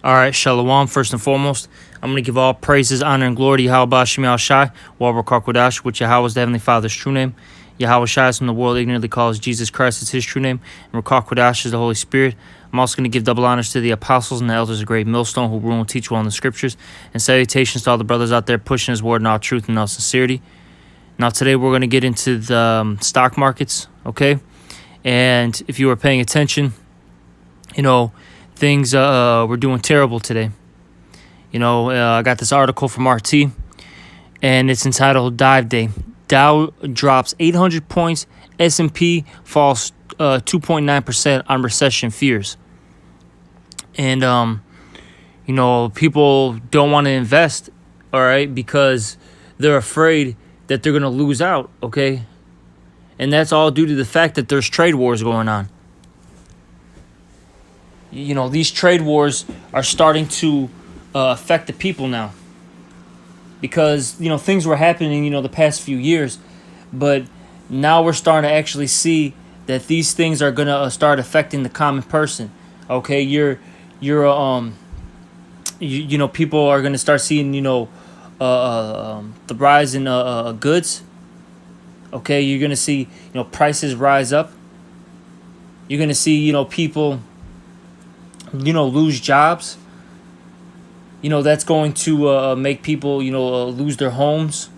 All right, Shalom. First and foremost, I'm going to give all praises, honor, and glory to Yahweh Shem Yahweh Shai, Wabra Karkodash, which Yahweh is the Heavenly Father's true name. Yahweh Shai is from the world ignorantly calls Jesus Christ is his true name, and Rakar is the Holy Spirit. I'm also going to give double honors to the apostles and the elders of Great Millstone who rule and teach well in the scriptures, and salutations to all the brothers out there pushing his word in all truth and all sincerity. Now, today we're going to get into the stock markets, okay? And if you were paying attention, things were doing terrible today. I got this article from RT, and it's entitled Dive Day. Dow drops 800 points, S&P falls 2.9% on recession fears. And, people don't want to invest, all right, because they're afraid that they're going to lose out, okay? And that's all due to the fact that there's trade wars going on. These trade wars are starting to affect the people now. Because, things were happening, the past few years. But now we're starting to actually see that these things are going to start affecting the common person. Okay, people are going to start seeing, the rise in goods. Okay, you're going to see, prices rise up. You're going to see, people lose jobs. That's going to make people, lose their homes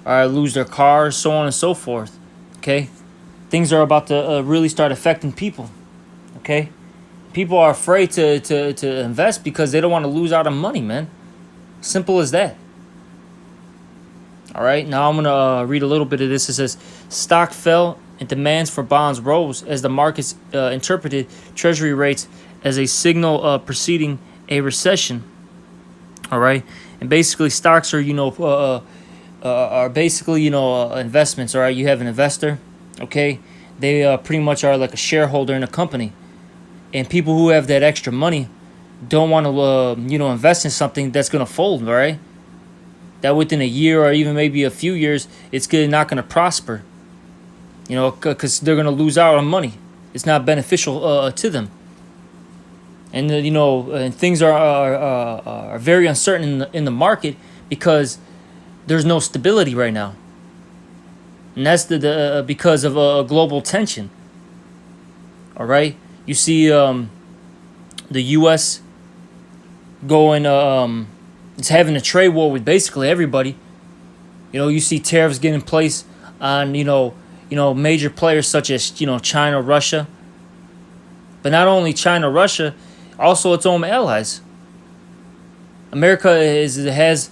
or lose their cars, so on and so forth. Okay? Things are about to really start affecting people. Okay? People are afraid to invest because they don't want to lose out on money, man. Simple as that. All right? Now I'm going to read a little bit of this. It says, stock fell and demands for bonds rose as the markets interpreted treasury rates as a signal preceding a recession. All right, and basically stocks are basically investments. All right, you have an investor. Okay, they pretty much are like a shareholder in a company, and people who have that extra money don't want to invest in something that's gonna fold. All right, that within a year or even maybe a few years it's not gonna prosper. Because they're gonna lose out on money. It's not beneficial to them. And and things are very uncertain in the market because there's no stability right now, and that's because of global tension. All right, you see the U.S. going it's having a trade war with basically everybody. You see tariffs getting in place on major players such as China, Russia, but not only China, Russia. Also, its own allies. America has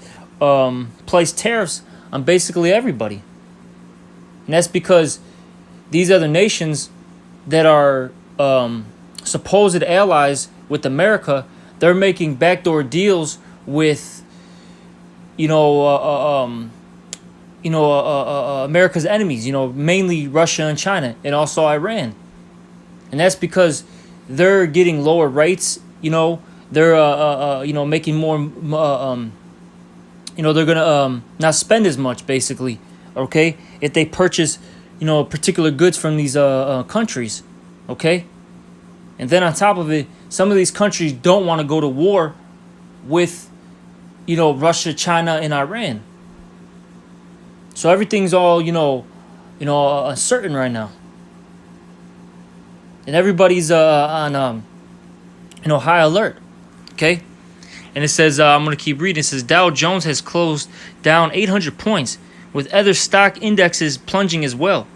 placed tariffs on basically everybody. And that's because these other nations that are supposed allies with America, they're making backdoor deals with, America's enemies, mainly Russia and China, and also Iran. And that's because they're getting lower rates. They're making more. They're gonna not spend as much basically. Okay, if they purchase particular goods from these countries. Okay, and then on top of it, some of these countries don't want to go to war with Russia, China, and Iran. So everything's all uncertain right now. And everybody's on high alert. Okay, and it says I'm gonna keep reading. It says Dow Jones has closed down 800 points, with other stock indexes plunging as well.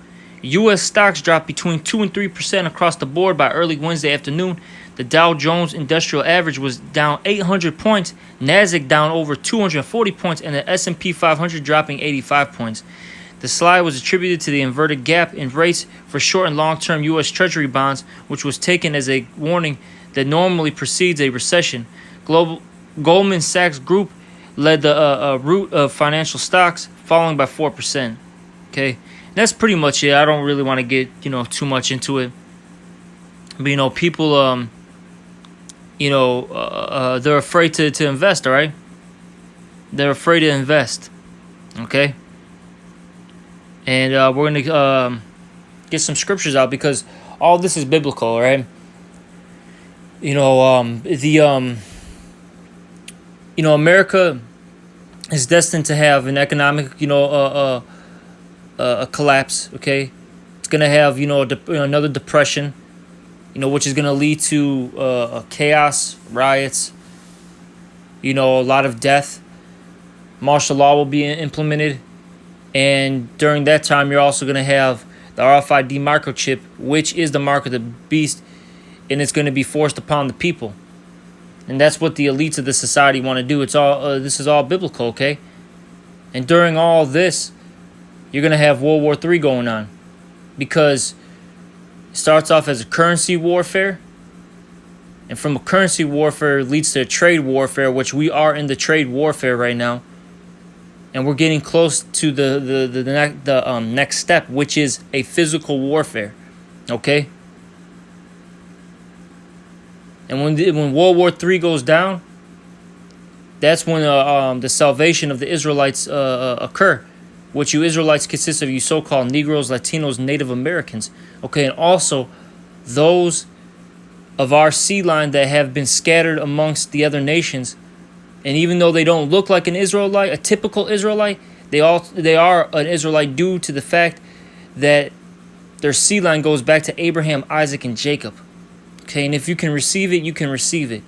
U.S. stocks dropped between 2 and 3% across the board by early Wednesday afternoon. The Dow Jones Industrial Average was down 800 points, Nasdaq down over 240 points, and the S&P 500 dropping 85 points. The slide was attributed to the inverted gap in rates for short and long-term U.S. Treasury bonds, which was taken as a warning that normally precedes a recession. Goldman Sachs Group led the rout of financial stocks, falling by 4%. Okay, that's pretty much it. I don't really want to get too much into it. But people they're afraid to invest. All right, they're afraid to invest. Okay. And we're going to get some scriptures out because all this is biblical, all right? America is destined to have an economic, a collapse. Okay, it's gonna have another depression, which is gonna lead to chaos, riots, a lot of death. Martial law will be implemented, and during that time, you're also gonna have the RFID microchip, which is the mark of the beast, and it's going to be forced upon the people. And that's what the elites of the society want to do. It's all this is all biblical, okay? And during all this, you're going to have World War III going on, because it starts off as a currency warfare, and from a currency warfare leads to a trade warfare, which we are in the trade warfare right now. And we're getting close to the next step, which is a physical warfare, okay? And when World War III goes down, that's when the salvation of the Israelites occur, which you Israelites consist of you so-called Negroes, Latinos, Native Americans. Okay, and also those of our seed line that have been scattered amongst the other nations. And even though they don't look like an Israelite, a typical Israelite, they are an Israelite due to the fact that their seed line goes back to Abraham, Isaac, and Jacob. Okay, and if you can receive it, you can receive it.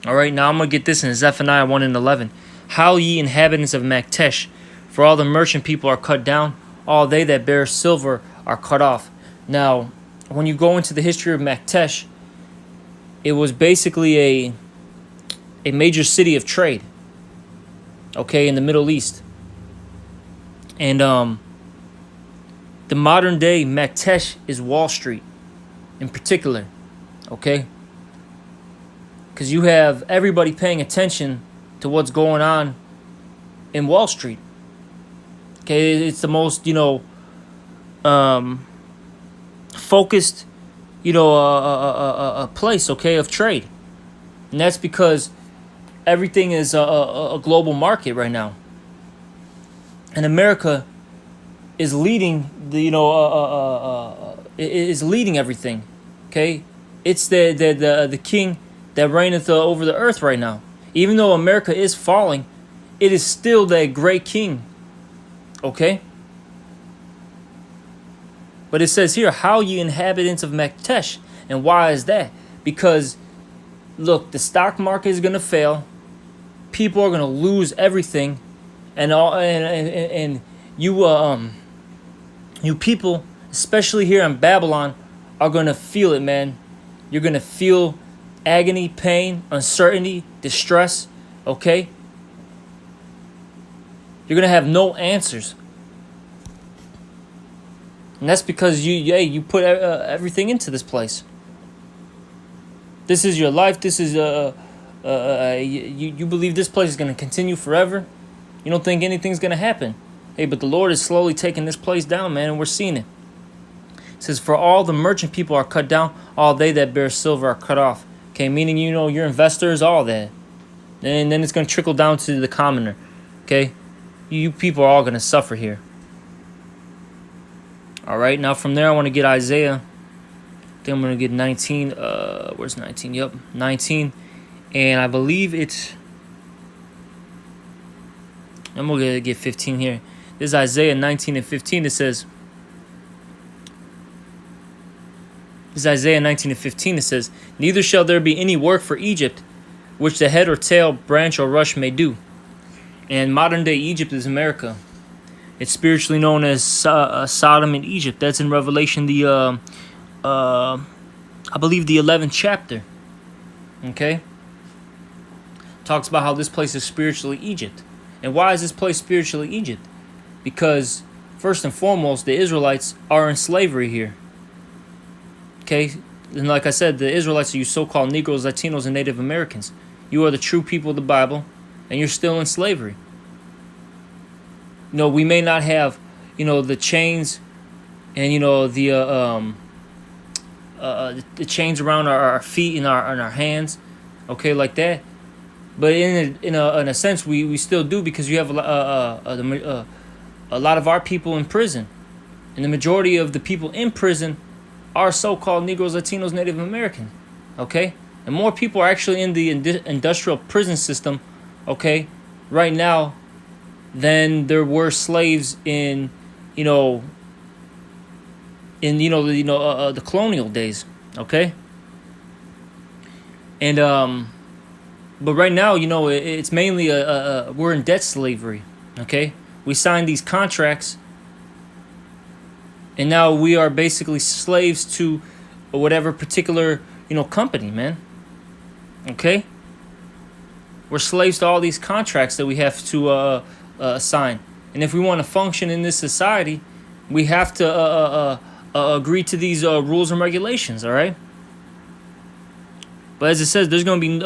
All right, now I'm going to get this in Zephaniah 1 and 11. How ye inhabitants of Maktesh, for all the merchant people are cut down, all they that bear silver are cut off. Now, when you go into the history of Maktesh, it was basically a major city of trade, okay, in the Middle East. And the modern day Maktesh is Wall Street in particular, okay? Because you have everybody paying attention to what's going on in Wall Street. Okay, it's the most, focused, a place, okay, of trade. And that's because everything is a global market right now. And America is leading is leading everything. Okay? It's the king that reigneth over the earth right now. Even though America is falling, it is still that great king. Okay? But it says here, how ye inhabitants of Maktesh. And why is that? Because, look, the stock market is going to fail. People are going to lose everything. And you people, especially here in Babylon, are going to feel it, man. You're going to feel agony, pain, uncertainty, distress, okay? You're going to have no answers. And that's because you put everything into this place. This is your life. This is you believe this place is going to continue forever. You don't think anything's going to happen. Hey, but the Lord is slowly taking this place down, man, and we're seeing it. It says, for all the merchant people are cut down, all they that bear silver are cut off. Okay, meaning, your investors, all that. And then it's going to trickle down to the commoner. Okay? You people are all going to suffer here. All right, now from there I want to get Isaiah. I think I'm going to get 19. Where's 19? Yep, 19. And I believe it's... I'm going to get 15 here. This is Isaiah 19 and 15. It says... This is Isaiah 19 and 15. It says, neither shall there be any work for Egypt, which the head or tail, branch or rush may do. And modern day Egypt is America. It's spiritually known as Sodom and Egypt. That's in Revelation, I believe the 11th chapter. Okay? Talks about how this place is spiritually Egypt. And why is this place spiritually Egypt? Because, first and foremost, the Israelites are in slavery here. Okay? And like I said, the Israelites are you so-called Negroes, Latinos, and Native Americans. You are the true people of the Bible, and you're still in slavery. We may not have, the chains and, the chains around our feet and our hands, okay, like that. But in a sense, we still do, because you have a lot of our people in prison. And the majority of the people in prison are so-called Negroes, Latinos, Native Americans. Okay, and more people are actually in the industrial prison system, okay, right now than there were slaves in, you know, the colonial days. Okay, and but right now, it's mainly we're in debt slavery. Okay, we signed these contracts, and now we are basically slaves to whatever particular company, man. Okay, we're slaves to all these contracts that we have to sign, and if we want to function in this society, we have to agree to these rules and regulations. All right. But as it says, there's going to be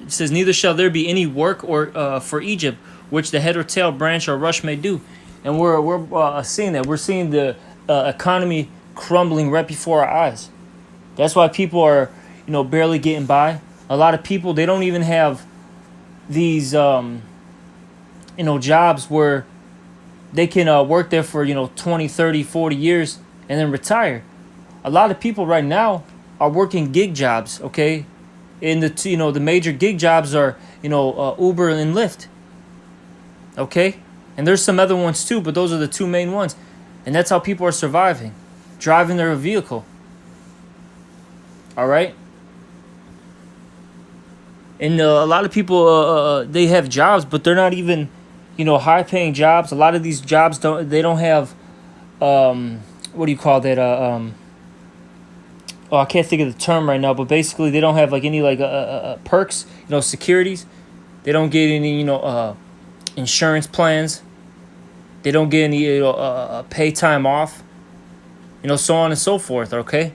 it says, neither shall there be any work or for Egypt, which the head or tail, branch or rush may do. And we're seeing that. We're seeing the economy crumbling right before our eyes. That's why people are, barely getting by. A lot of people, they don't even have these, jobs where they can work there for, 20, 30, 40 years and then retire. A lot of people right now are working gig jobs, okay? In the major gig jobs are, Uber and Lyft. Okay? And there's some other ones too, but those are the two main ones. And that's how people are surviving, driving their vehicle. All right? And a lot of people, they have jobs, but they're not even, high-paying jobs. A lot of these jobs don't have, what do you call that? I can't think of the term right now, but basically they don't have like any perks, securities. They don't get any, insurance plans. They don't get any, pay time off, so on and so forth. Okay.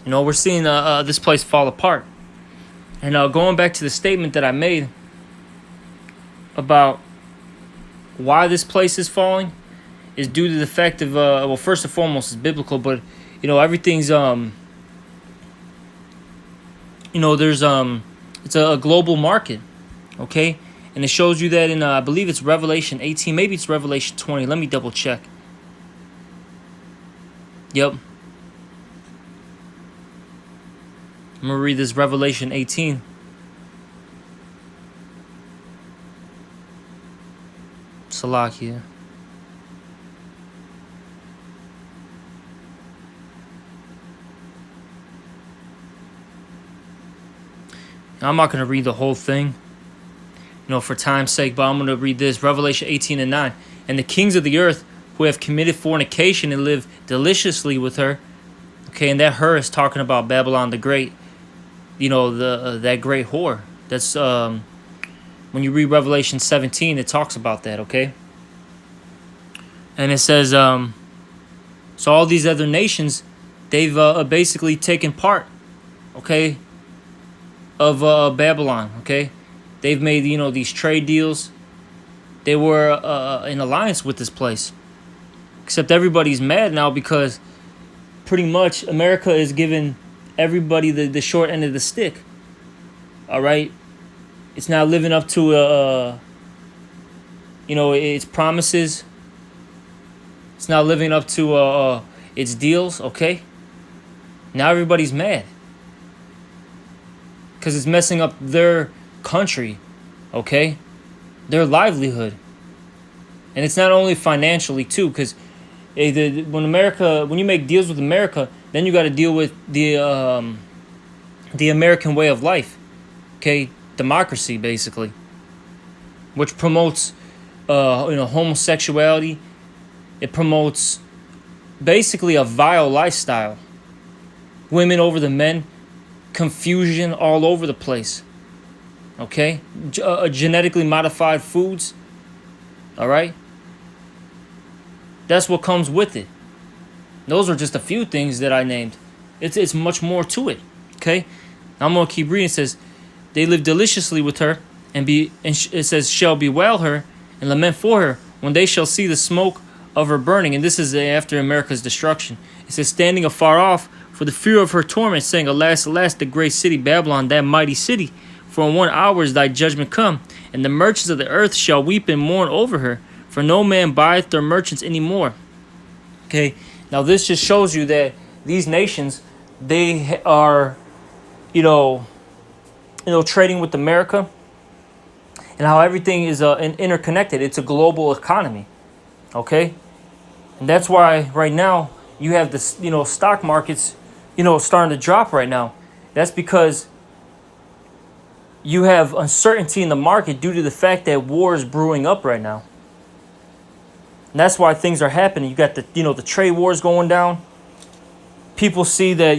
We're seeing this place fall apart. And going back to the statement that I made about why this place is falling is due to the fact of well, first and foremost, it's biblical, but everything's there's it's a global market, okay, and it shows you that in I believe it's Revelation 18, maybe it's Revelation 20. Let me double check. Yep, I'm gonna read this Revelation 18. Salakia. I'm not going to read the whole thing, for time's sake, but I'm going to read this. Revelation 18 and 9. And the kings of the earth who have committed fornication and live deliciously with her. Okay, and that her is talking about Babylon the Great. That great whore. That's, when you read Revelation 17, it talks about that, okay? And it says, so all these other nations, they've basically taken part, okay, of Babylon, okay? They've made, these trade deals. They were in alliance with this place. Except everybody's mad now because pretty much America is giving everybody the short end of the stick. All right? It's not living up to, its promises. It's not living up to its deals, okay? Now everybody's mad. Because it's messing up their country, okay? Their livelihood. And it's not only financially, too, because when you make deals with America, then you got to deal with the American way of life, okay? Democracy, basically, which promotes, homosexuality. It promotes basically a vile lifestyle. Women over the men. Confusion all over the place. Okay? Genetically modified foods. All right? That's what comes with it. Those are just a few things that I named. It's much more to it. Okay? Now I'm going to keep reading. It says, they live deliciously with her, and it says, shall bewail her and lament for her when they shall see the smoke of her burning. And this is after America's destruction. It says, standing afar off, for the fear of her torment, saying, alas, alas, the great city Babylon, that mighty city, for in 1 hour is thy judgment come, and the merchants of the earth shall weep and mourn over her, for no man buyeth their merchants any more. Okay, now this just shows you that these nations, they are, you know, trading with America, and how everything is interconnected. It's a global economy, okay? And that's why right now you have this, stock markets, starting to drop right now. That's because you have uncertainty in the market due to the fact that war is brewing up right now. And that's why things are happening. You got the trade wars going down. People see that,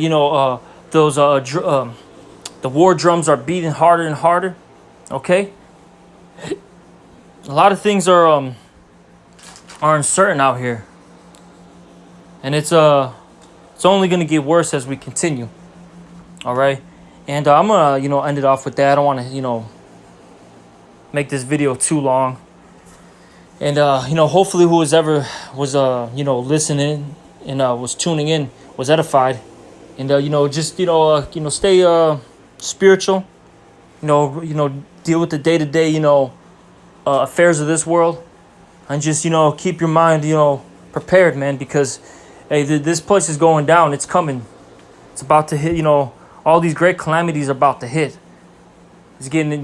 the war drums are beating harder and harder. Okay? A lot of things are uncertain out here. And it's only going to get worse as we continue. All right? And I'm going to, end it off with that. I don't want to, make this video too long. And, hopefully who was listening and was tuning in was edified. And, just, stay spiritual. Deal with the day-to-day, affairs of this world. And just, keep your mind, prepared, man. Because, hey, this place is going down. It's coming. It's about to hit, all these great calamities are about to hit. It's getting,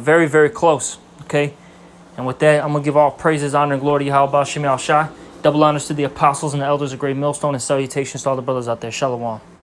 very, very close. Okay? And with that, I'm going to give all praises, honor, and glory to Yahweh Shem Al Shai. Double honors to the apostles and the elders of Great Millstone, and salutations to all the brothers out there. Shalom.